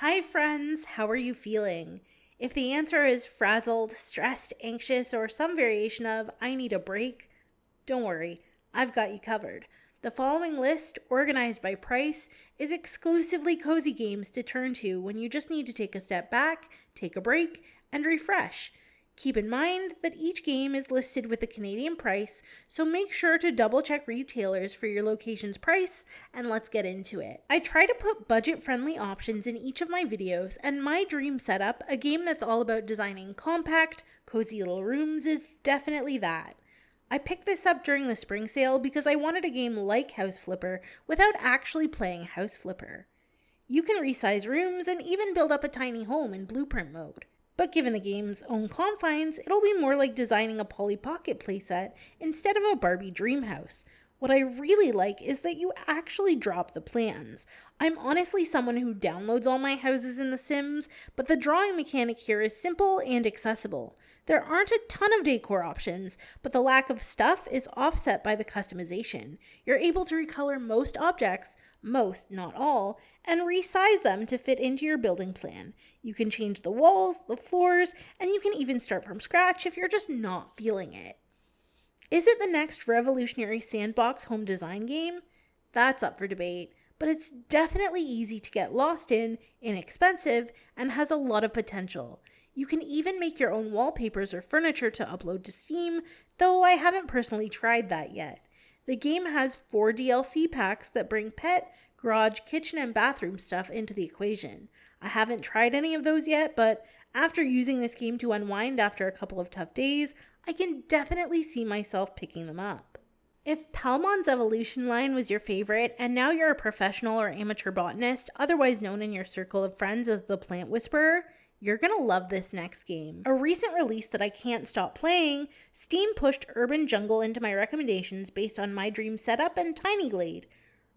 Hi friends, how are you feeling? If the answer is frazzled, stressed, anxious, or some variation of I need a break, don't worry, I've got you covered. The following list, organized by price, is exclusively cozy games to turn to when you just need to take a step back, take a break, and refresh. Keep in mind that each game is listed with a Canadian price, so make sure to double check retailers for your location's price, and let's get into it. I try to put budget-friendly options in each of my videos, and My Dream Setup, a game that's all about designing compact, cozy little rooms, is definitely that. I picked this up during the spring sale because I wanted a game like House Flipper without actually playing House Flipper. You can resize rooms and even build up a tiny home in blueprint mode. But given the game's own confines, it'll be more like designing a Polly Pocket playset instead of a Barbie dream house. What I really like is that you actually drop the plans. I'm honestly someone who downloads all my houses in The Sims, but the drawing mechanic here is simple and accessible. There aren't a ton of decor options, but the lack of stuff is offset by the customization. You're able to recolor most objects, most, not all, and resize them to fit into your building plan. You can change the walls, the floors, and you can even start from scratch if you're just not feeling it. Is it the next revolutionary sandbox home design game? That's up for debate, but it's definitely easy to get lost in, inexpensive, and has a lot of potential. You can even make your own wallpapers or furniture to upload to Steam, though I haven't personally tried that yet. The game has 4 DLC packs that bring pet, garage, kitchen, and bathroom stuff into the equation. I haven't tried any of those yet, but after using this game to unwind after a couple of tough days, I can definitely see myself picking them up. If Palmon's Evolution line was your favorite, and now you're a professional or amateur botanist, otherwise known in your circle of friends as the Plant Whisperer, you're gonna love this next game. A recent release that I can't stop playing, Steam pushed Urban Jungle into my recommendations based on My Dream Setup and Tiny Glade.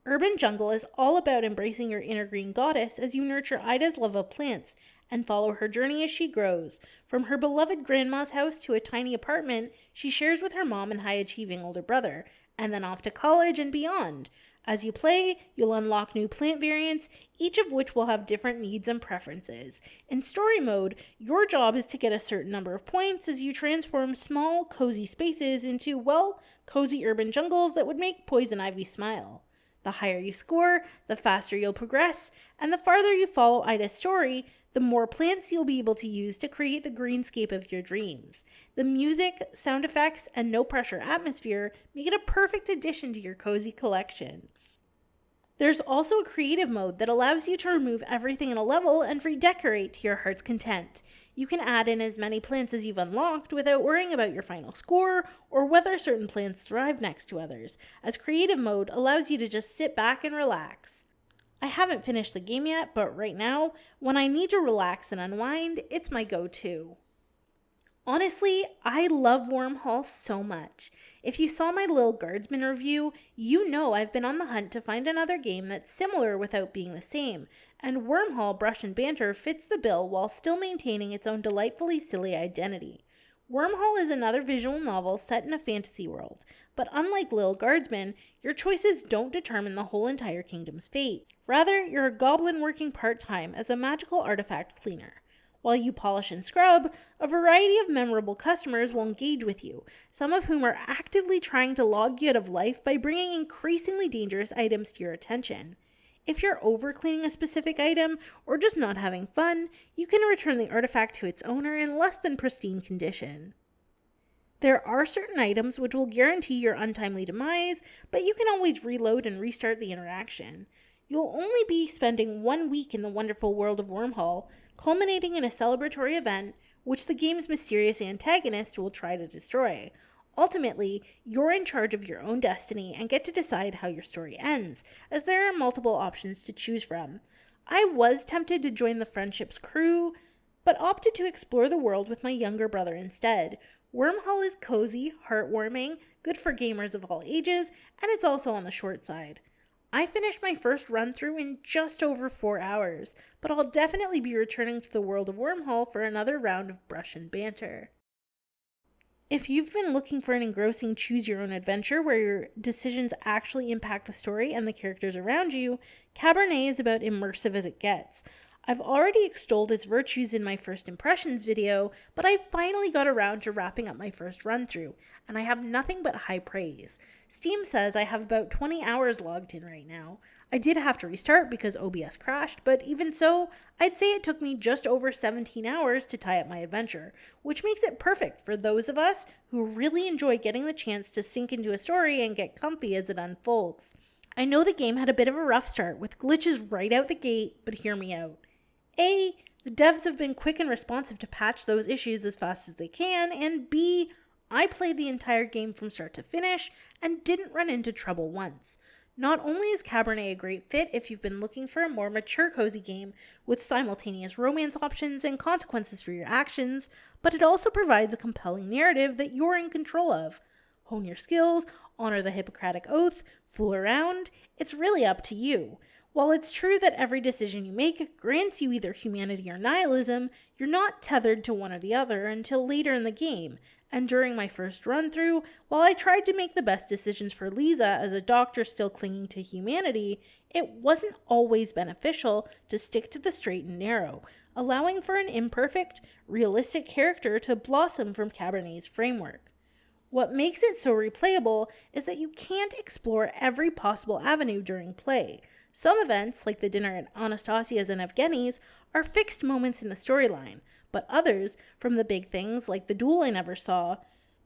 Urban Jungle is all about embracing your inner green goddess as you nurture Ida's love of plants and follow her journey as she grows. From her beloved grandma's house to a tiny apartment she shares with her mom and high-achieving older brother, and then off to college and beyond. As you play, you'll unlock new plant variants, each of which will have different needs and preferences. In story mode, your job is to get a certain number of points as you transform small, cozy spaces into, well, cozy urban jungles that would make Poison Ivy smile. The higher you score, the faster you'll progress, and the farther you follow Ida's story, the more plants you'll be able to use to create the greenscape of your dreams. The music, sound effects, and no-pressure atmosphere make it a perfect addition to your cozy collection. There's also a creative mode that allows you to remove everything in a level and redecorate to your heart's content. You can add in as many plants as you've unlocked without worrying about your final score or whether certain plants thrive next to others, as creative mode allows you to just sit back and relax. I haven't finished the game yet, but right now, when I need to relax and unwind, it's my go-to. Honestly, I love WYRMHALL so much. If you saw my little guardsman review, you know I've been on the hunt to find another game that's similar without being the same, and WYRMHALL Brush and Banter fits the bill while still maintaining its own delightfully silly identity. WYRMHALL is another visual novel set in a fantasy world, but unlike Lil Guardsman, your choices don't determine the whole entire kingdom's fate. Rather, you're a goblin working part-time as a magical artifact cleaner. While you polish and scrub, a variety of memorable customers will engage with you, some of whom are actively trying to log you out of life by bringing increasingly dangerous items to your attention. If you're overcleaning a specific item or just not having fun, you can return the artifact to its owner in less than pristine condition. There are certain items which will guarantee your untimely demise, but you can always reload and restart the interaction. You'll only be spending 1 week in the wonderful world of WYRMHALL, culminating in a celebratory event which the game's mysterious antagonist will try to destroy. Ultimately, you're in charge of your own destiny and get to decide how your story ends, as there are multiple options to choose from. I was tempted to join the Friendship's crew, but opted to explore the world with my younger brother instead. WYRMHALL is cozy, heartwarming, good for gamers of all ages, and it's also on the short side. I finished my first run through in just over 4 hours, but I'll definitely be returning to the world of WYRMHALL for another round of Brush and Banter. If you've been looking for an engrossing choose-your-own-adventure where your decisions actually impact the story and the characters around you, Cabernet is about immersive as it gets. I've already extolled its virtues in my first impressions video, but I finally got around to wrapping up my first run through, and I have nothing but high praise. Steam says I have about 20 hours logged in right now. I did have to restart because OBS crashed, but even so, I'd say it took me just over 17 hours to tie up my adventure, which makes it perfect for those of us who really enjoy getting the chance to sink into a story and get comfy as it unfolds. I know the game had a bit of a rough start with glitches right out the gate, but hear me out. A, the devs have been quick and responsive to patch those issues as fast as they can, and B, I played the entire game from start to finish and didn't run into trouble once. Not only is Cabernet a great fit if you've been looking for a more mature cozy game with simultaneous romance options and consequences for your actions, but it also provides a compelling narrative that you're in control of. Hone your skills, honor the Hippocratic Oath, fool around, it's really up to you. While it's true that every decision you make grants you either humanity or nihilism, you're not tethered to one or the other until later in the game. And during my first run through, while I tried to make the best decisions for Lisa as a doctor still clinging to humanity, it wasn't always beneficial to stick to the straight and narrow, allowing for an imperfect, realistic character to blossom from Cabernet's framework. What makes it so replayable is that you can't explore every possible avenue during play. Some events, like the dinner at Anastasia's and Evgeny's, are fixed moments in the storyline, but others, from the big things like the duel I never saw,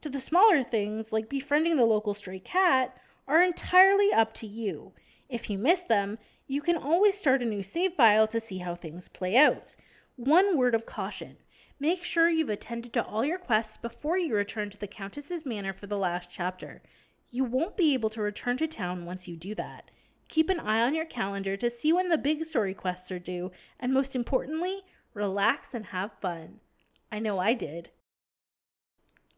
to the smaller things like befriending the local stray cat, are entirely up to you. If you miss them, you can always start a new save file to see how things play out. One word of caution. Make sure you've attended to all your quests before you return to the Countess's Manor for the last chapter. You won't be able to return to town once you do that. Keep an eye on your calendar to see when the big story quests are due, and most importantly, relax and have fun. I know I did.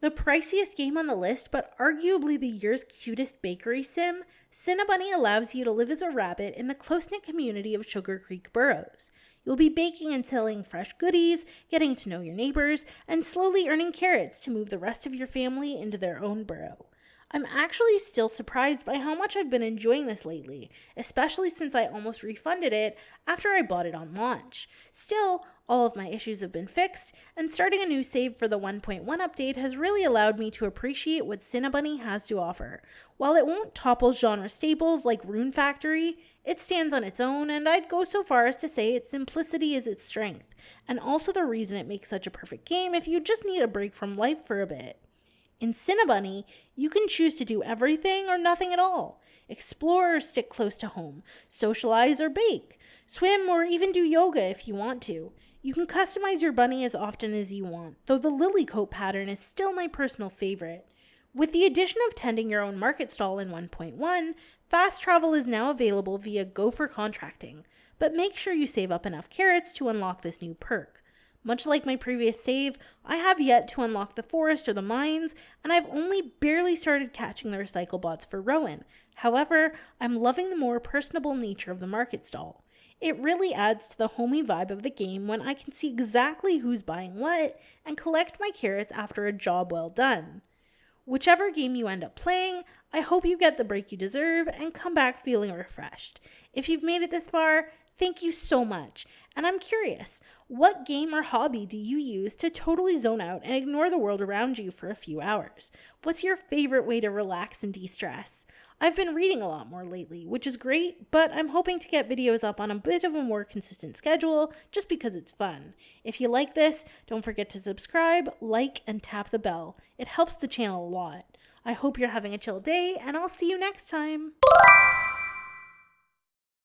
The priciest game on the list, but arguably the year's cutest bakery sim, Cinnabunny allows you to live as a rabbit in the close-knit community of Sugar Creek Burrows. You'll be baking and selling fresh goodies, getting to know your neighbors, and slowly earning carrots to move the rest of your family into their own burrow. I'm actually still surprised by how much I've been enjoying this lately, especially since I almost refunded it after I bought it on launch. Still, all of my issues have been fixed, and starting a new save for the 1.1 update has really allowed me to appreciate what Cinnabunny has to offer. While it won't topple genre staples like Rune Factory, it stands on its own, and I'd go so far as to say its simplicity is its strength, and also the reason it makes such a perfect game if you just need a break from life for a bit. In Cinnabunny, you can choose to do everything or nothing at all. Explore or stick close to home. Socialize or bake. Swim or even do yoga if you want to. You can customize your bunny as often as you want, though the lily coat pattern is still my personal favorite. With the addition of tending your own market stall in 1.1, fast travel is now available via Gopher contracting, but make sure you save up enough carrots to unlock this new perk. Much like my previous save, I have yet to unlock the forest or the mines, and I've only barely started catching the recycle bots for Rowan. However, I'm loving the more personable nature of the market stall. It really adds to the homey vibe of the game when I can see exactly who's buying what and collect my carrots after a job well done. Whichever game you end up playing, I hope you get the break you deserve and come back feeling refreshed. If you've made it this far, thank you so much. And I'm curious, what game or hobby do you use to totally zone out and ignore the world around you for a few hours? What's your favorite way to relax and de-stress? I've been reading a lot more lately, which is great, but I'm hoping to get videos up on a bit of a more consistent schedule just because it's fun. If you like this, don't forget to subscribe, like, and tap the bell. It helps the channel a lot. I hope you're having a chill day, and I'll see you next time.